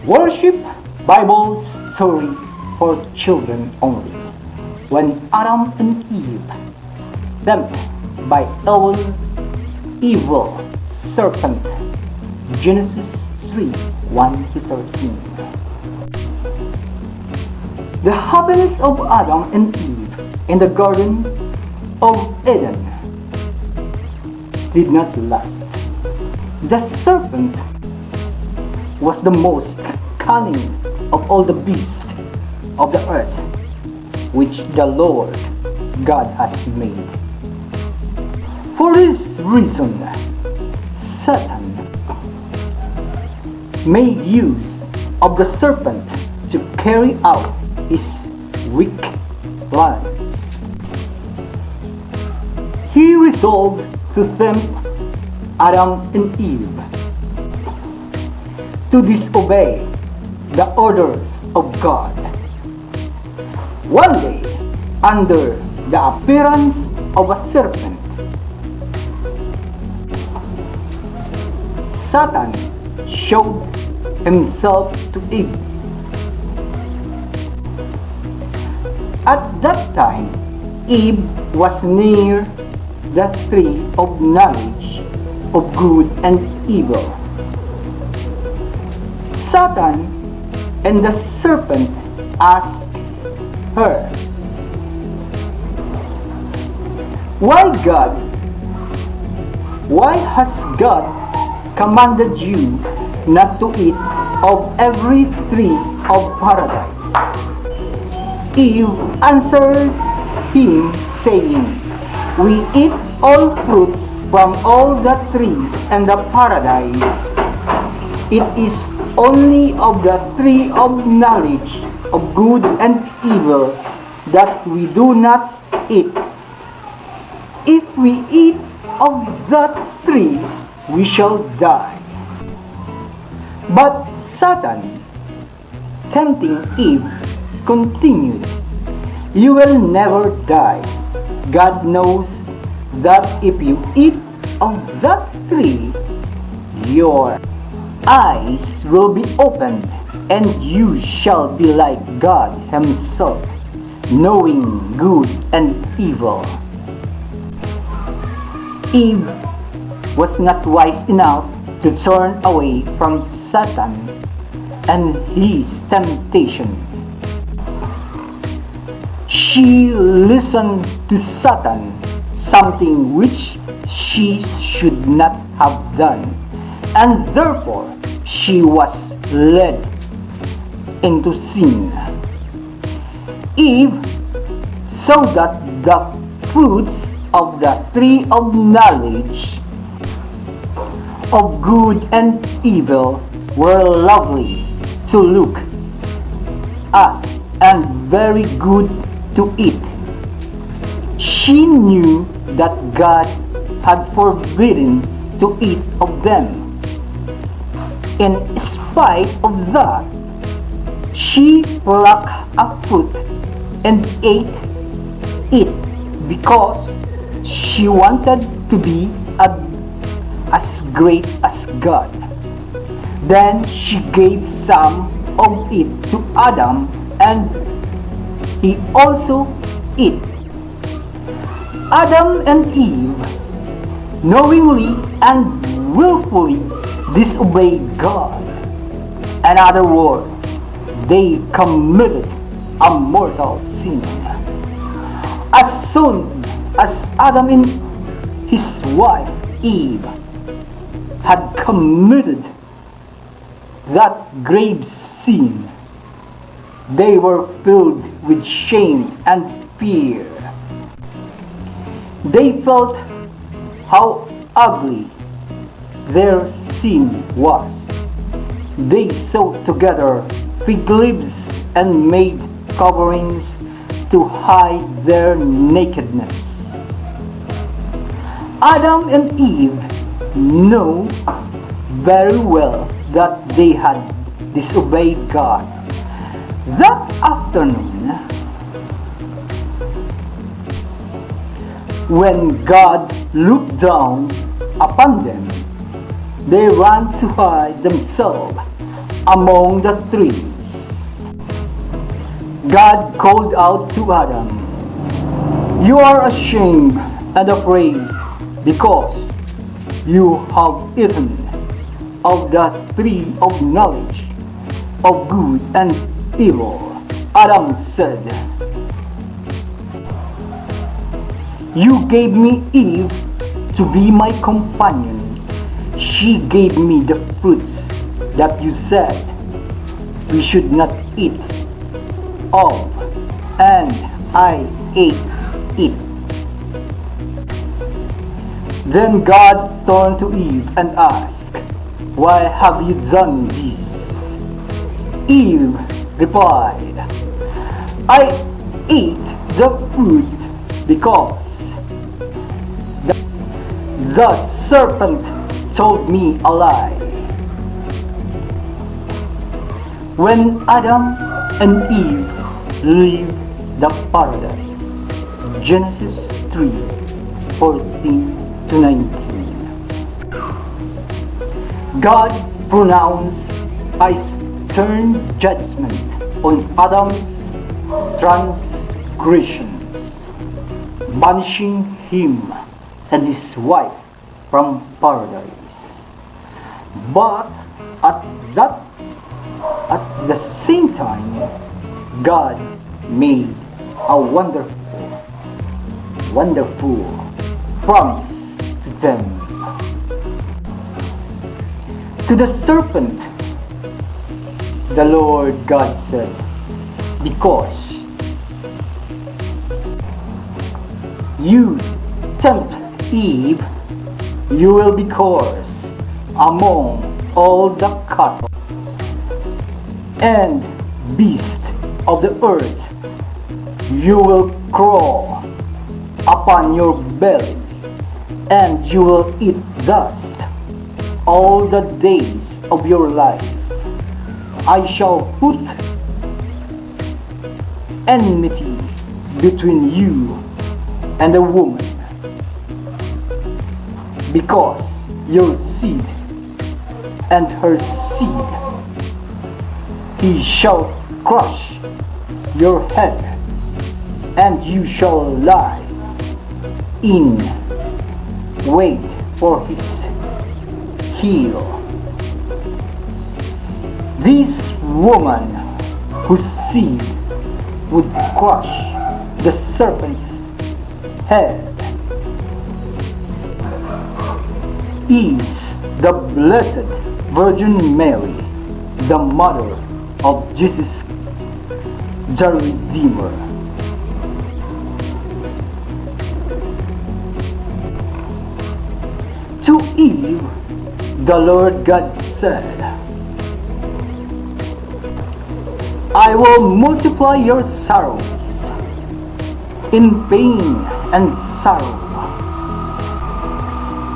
Worship Bible story for children only. When Adam and Eve, tempted by evil serpent, Genesis 3, 1-13. The happiness of Adam and Eve in the Garden of Eden did not last. The serpent was the most cunning of all the beasts of the earth which the Lord God has made. For this reason, Satan made use of the serpent to carry out his wicked plans. He resolved to tempt Adam and Eve to disobey the orders of God. One day, under the appearance of a serpent, Satan showed himself to Eve. At that time, Eve was near the tree of knowledge of good and evil. Satan and the serpent asked her, Why has God commanded you not to eat of every tree of paradise? Eve answered him, saying, We eat all fruits from all the trees in the paradise. It is only of the tree of knowledge of good and evil that we do not eat. If we eat of that tree, we shall die. But Satan, tempting Eve, continued, You will never die. God knows that if you eat of that tree, your eyes will be opened, and you shall be like God Himself, knowing good and evil. Eve was not wise enough to turn away from Satan and his temptation. She listened to Satan, something which she should not have done, and therefore she was led into sin. Eve saw that the fruits of the tree of knowledge of good and evil were lovely to look at and very good to eat. She knew that God had forbidden to eat of them. In spite of that, she plucked a fruit and ate it because she wanted to be as great as God. Then she gave some of it to Adam, and he also ate. Adam and Eve knowingly and willfully disobeyed God. In other words, they committed a mortal sin. As soon as Adam and his wife Eve had committed that grave sin, they were filled with shame and fear. They felt how ugly their sin was. They sewed together fig leaves and made coverings to hide their nakedness. Adam and Eve knew very well that they had disobeyed God. That afternoon, when God looked down upon them, they ran to hide themselves among the trees. God called out to Adam, "You are ashamed and afraid because you have eaten of the tree of knowledge of good and evil." Adam said, "You gave me Eve to be my companion. She gave me the fruits that you said we should not eat of, and I ate it." Then God turned to Eve and asked, "Why have you done this?" Eve replied, "I ate the fruit because the serpent told me a lie." When Adam and Eve leave the paradise, Genesis 3:14-19, God pronounced a stern judgment on Adam's transgressions, banishing him and his wife from paradise. But at the same time, God made a wonderful promise to them. To the serpent, the Lord God said, "Because you tempt Eve, you will be cursed among all the cattle and beasts of the earth. You will crawl upon your belly, and you will eat dust all the days of your life. I shall put enmity between you and the woman, because your seed and her seed, he shall crush your head, and you shall lie in wait for his heel." This woman, whose seed would crush the serpent's head, is the Blessed Virgin Mary, the mother of Jesus the Redeemer. To Eve, the Lord God said, "I will multiply your sorrows in pain and sorrow.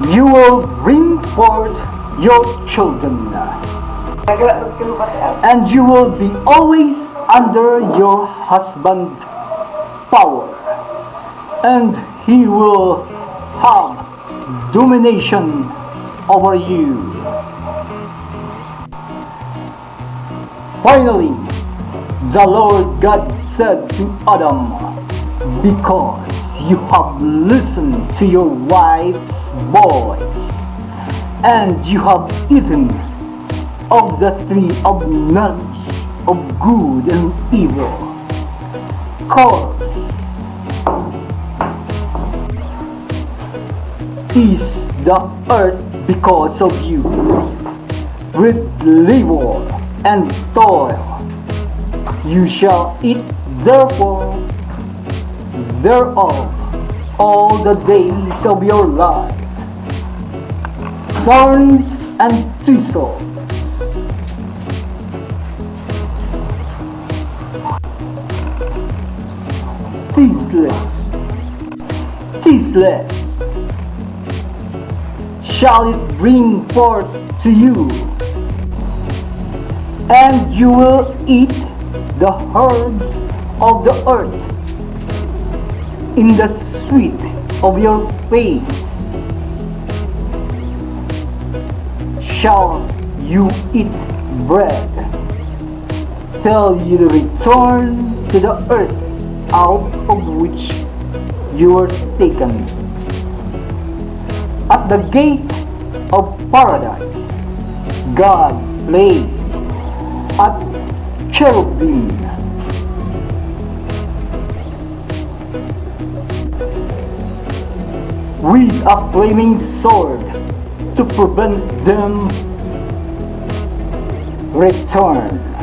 You will bring forth your children, and you will be always under your husband's power, and he will have domination over you." Finally, the Lord God said to Adam, "Because you have listened to your wife's voice, and you have eaten of the tree of knowledge of good and evil, cursed is the earth because of you. With labor and toil you shall eat thereof all the days of your life. Thorns and thistles shall it bring forth to you, and you will eat the herbs of the earth. In the sweat of your face shall you eat bread, till you return to the earth out of which you were taken. At the gate of paradise, God placed a cherubim with a flaming sword to prevent them return.